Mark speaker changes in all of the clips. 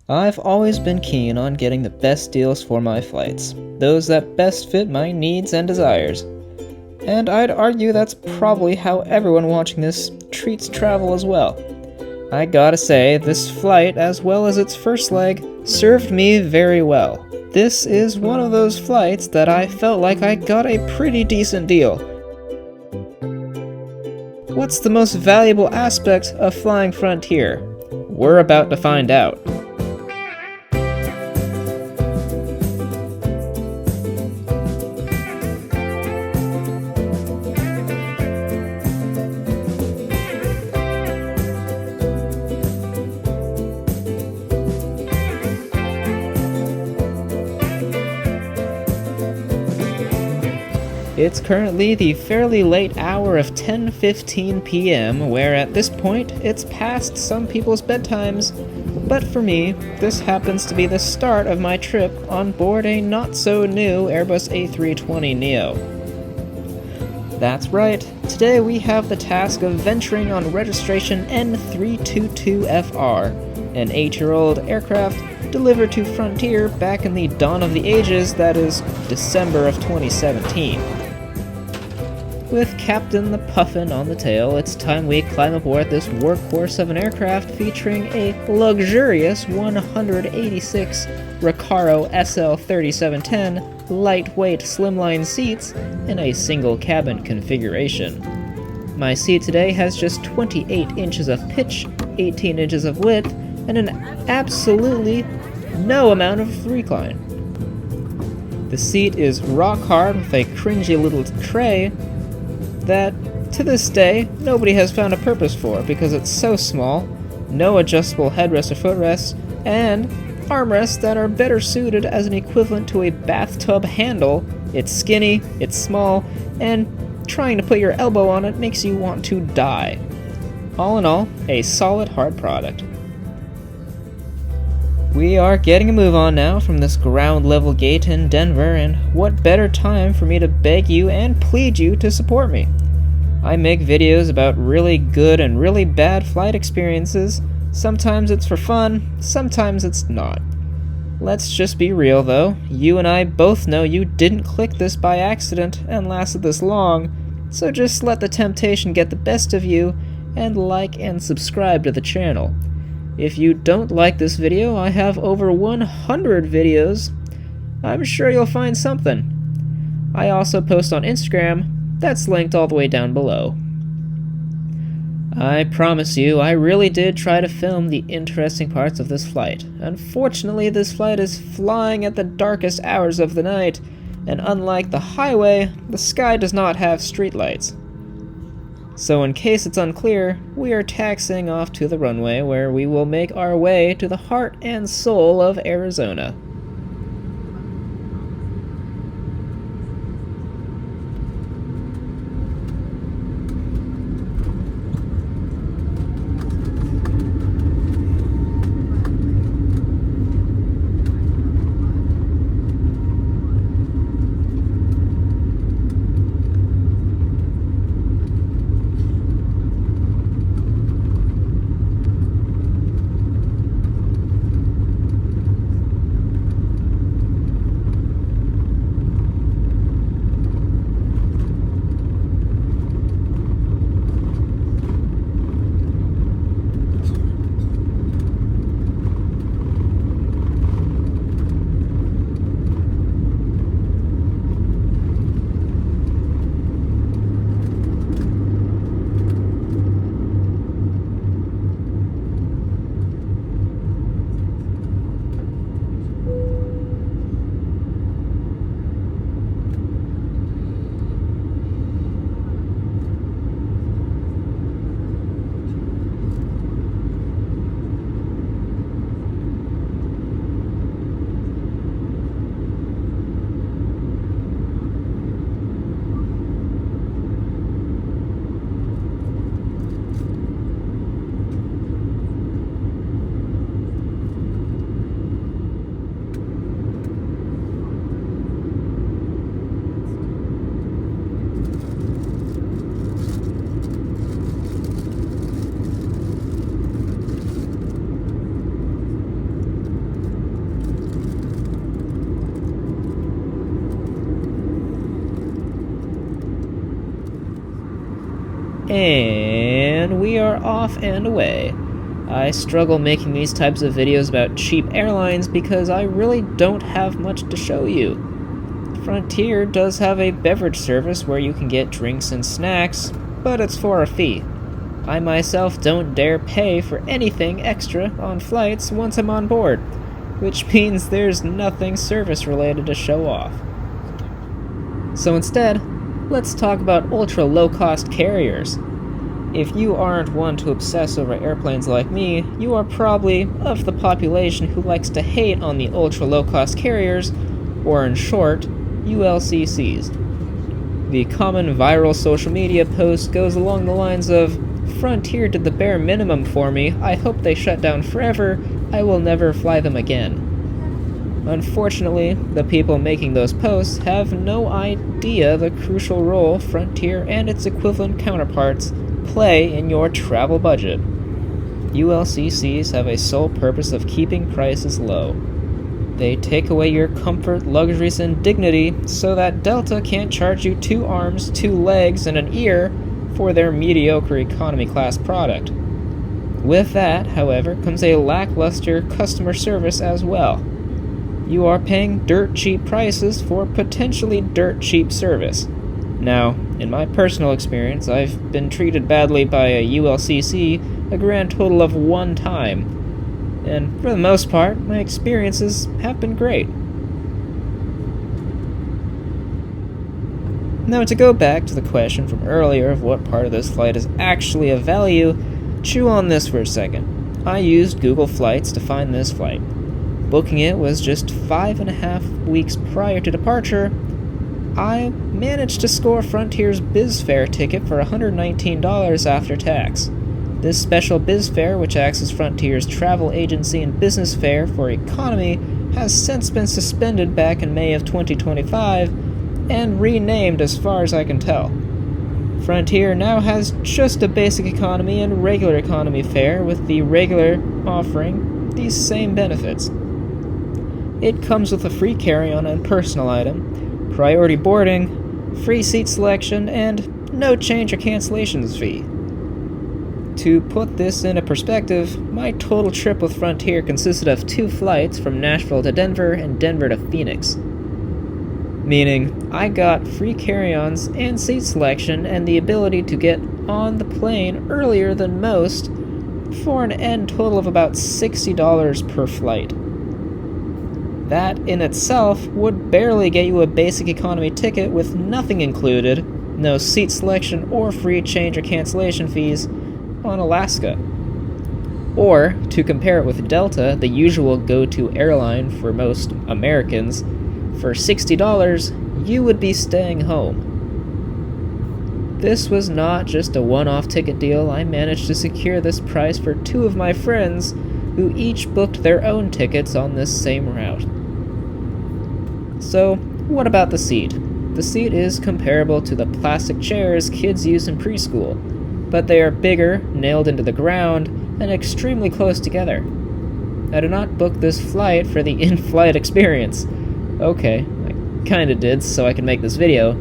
Speaker 1: I've always been keen on getting the best deals for my flights, those that best fit my needs and desires. And I'd argue that's probably how everyone watching this treats travel as well. I gotta say, this flight, as well as its first leg, served me very well. This is one of those flights that I felt like I got a pretty decent deal. What's the most valuable aspect of flying Frontier? We're about to find out. It's currently the fairly late hour of 10:15 p.m., where at this point, it's past some people's bedtimes. But for me, this happens to be the start of my trip on board a not-so-new Airbus A320NEO. That's right, today we have the task of venturing on registration N322FR, an 8-year-old aircraft delivered to Frontier back in the dawn of the ages, that is, December of 2017. With Captain the Puffin on the tail, it's time we climb aboard this workhorse of an aircraft featuring a luxurious 186 Recaro SL3710 lightweight slimline seats in a single cabin configuration. My seat today has just 28 inches of pitch, 18 inches of width, and an absolutely no amount of recline. The seat is rock hard with a cringy little tray that, to this day, nobody has found a purpose for because it's so small, no adjustable headrest or footrest, and armrests that are better suited as an equivalent to a bathtub handle. It's skinny, it's small, and trying to put your elbow on it makes you want to die. All in all, a solid hard product. We are getting a move on now from this ground level gate in Denver, and what better time for me to beg you and plead you to support me. I make videos about really good and really bad flight experiences. Sometimes it's for fun, sometimes it's not. Let's just be real though, you and I both know you didn't click this by accident and lasted this long, so just let the temptation get the best of you and like and subscribe to the channel. If you don't like this video, I have over 100 videos. I'm sure you'll find something. I also post on Instagram. That's linked all the way down below. I promise you, I really did try to film the interesting parts of this flight. Unfortunately, this flight is flying at the darkest hours of the night, and unlike the highway, the sky does not have streetlights. So in case it's unclear, we are taxiing off to the runway where we will make our way to the heart and soul of Arizona. And we are off and away. I struggle making these types of videos about cheap airlines because I really don't have much to show you. Frontier does have a beverage service where you can get drinks and snacks, but it's for a fee. I myself don't dare pay for anything extra on flights once I'm on board, which means there's nothing service related to show off. So instead, let's talk about ultra low-cost carriers. If you aren't one to obsess over airplanes like me, you are probably of the population who likes to hate on the ultra low-cost carriers, or in short, ULCCs. The common viral social media post goes along the lines of, "Frontier did the bare minimum for me, I hope they shut down forever, I will never fly them again." Unfortunately, the people making those posts have no idea the crucial role Frontier and its equivalent counterparts play in your travel budget. ULCCs have a sole purpose of keeping prices low. They take away your comfort, luxuries, and dignity so that Delta can't charge you 2 arms, 2 legs, and an ear for their mediocre economy class product. With that, however, comes a lackluster customer service as well. You are paying dirt cheap prices for potentially dirt cheap service. Now, in my personal experience, I've been treated badly by a ULCC a grand total of 1 time. And for the most part, my experiences have been great. Now, to go back to the question from earlier of what part of this flight is actually of value, chew on this for a second. I used Google Flights to find this flight. Booking it was just 5.5 weeks prior to departure. I managed to score Frontier's BizFare ticket for $119 after tax. This special BizFare, which acts as Frontier's travel agency and business fare for economy, has since been suspended back in May of 2025 and renamed as far as I can tell. Frontier now has just a basic economy and regular economy fare, with the regular offering these same benefits. It comes with a free carry-on and personal item, priority boarding, free seat selection, and no change or cancellations fee. To put this into perspective, my total trip with Frontier consisted of 2 flights from Nashville to Denver and Denver to Phoenix. Meaning, I got free carry-ons and seat selection and the ability to get on the plane earlier than most for an end total of about $60 per flight. That in itself would barely get you a basic economy ticket with nothing included, no seat selection or free change or cancellation fees, on Alaska. Or, to compare it with Delta, the usual go-to airline for most Americans, for $60, you would be staying home. This was not just a one-off ticket deal. I managed to secure this price for 2 of my friends who each booked their own tickets on this same route. So, what about the seat? The seat is comparable to the plastic chairs kids use in preschool, but they are bigger, nailed into the ground, and extremely close together. I did not book this flight for the in-flight experience. Okay, I kinda did so I can make this video,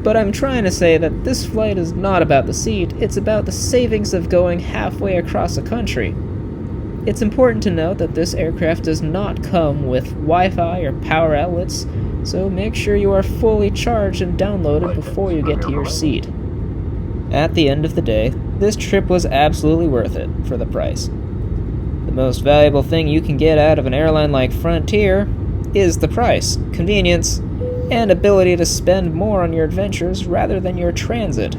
Speaker 1: but I'm trying to say that this flight is not about the seat, it's about the savings of going halfway across the country. It's important to note that this aircraft does not come with Wi-Fi or power outlets, so make sure you are fully charged and downloaded before you get to your seat. At the end of the day, this trip was absolutely worth it for the price. The most valuable thing you can get out of an airline like Frontier is the price, convenience, and ability to spend more on your adventures rather than your transit.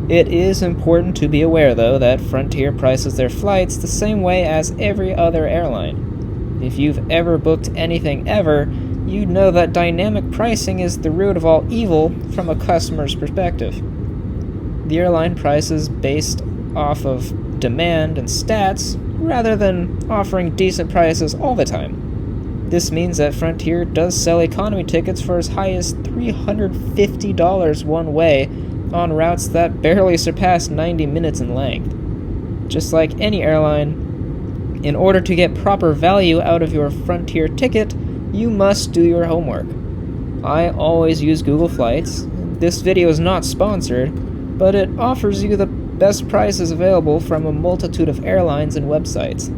Speaker 1: It is important to be aware, though, that Frontier prices their flights the same way as every other airline. If you've ever booked anything ever, you know that dynamic pricing is the root of all evil from a customer's perspective. The airline prices based off of demand and stats rather than offering decent prices all the time. This means that Frontier does sell economy tickets for as high as $350 one way on routes that barely surpass 90 minutes in length. Just like any airline, in order to get proper value out of your Frontier ticket, you must do your homework. I always use Google Flights. This video is not sponsored, but it offers you the best prices available from a multitude of airlines and websites.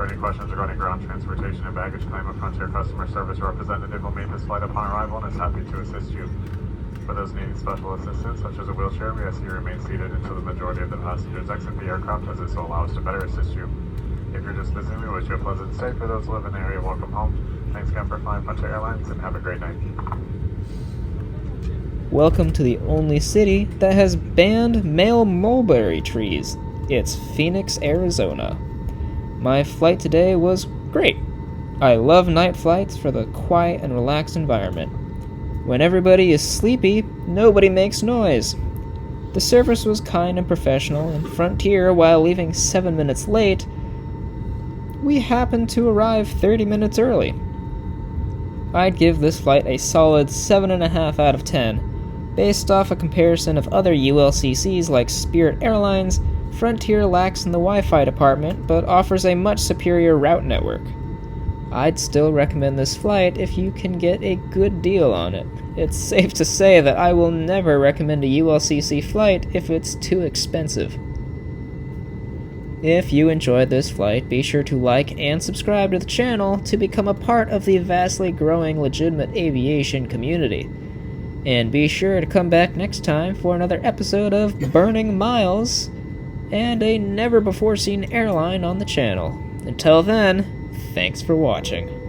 Speaker 2: For any questions regarding ground transportation and baggage claim, a Frontier customer service representative will meet this flight upon arrival and is happy to assist you. For those needing special assistance, such as a wheelchair, we ask you remain seated until the majority of the passengers exit the aircraft, as this will allow us to better assist you. If you're just visiting, we wish you a pleasant stay. For those who live in the area, welcome home. Thanks again for flying Frontier Airlines, and have a great night.
Speaker 1: Welcome to the only city that has banned male mulberry trees. It's Phoenix, Arizona. My flight today was great. I love night flights for the quiet and relaxed environment. When everybody is sleepy, nobody makes noise. The service was kind and professional, and Frontier, while leaving 7 minutes late, we happened to arrive 30 minutes early. I'd give this flight a solid 7.5 out of 10. Based off a comparison of other ULCCs like Spirit Airlines, Frontier lacks in the Wi-Fi department, but offers a much superior route network. I'd still recommend this flight if you can get a good deal on it. It's safe to say that I will never recommend a ULCC flight if it's too expensive. If you enjoyed this flight, be sure to like and subscribe to the channel to become a part of the vastly growing legitimate aviation community. And be sure to come back next time for another episode of Burning Miles and a never-before-seen airline on the channel. Until then, thanks for watching.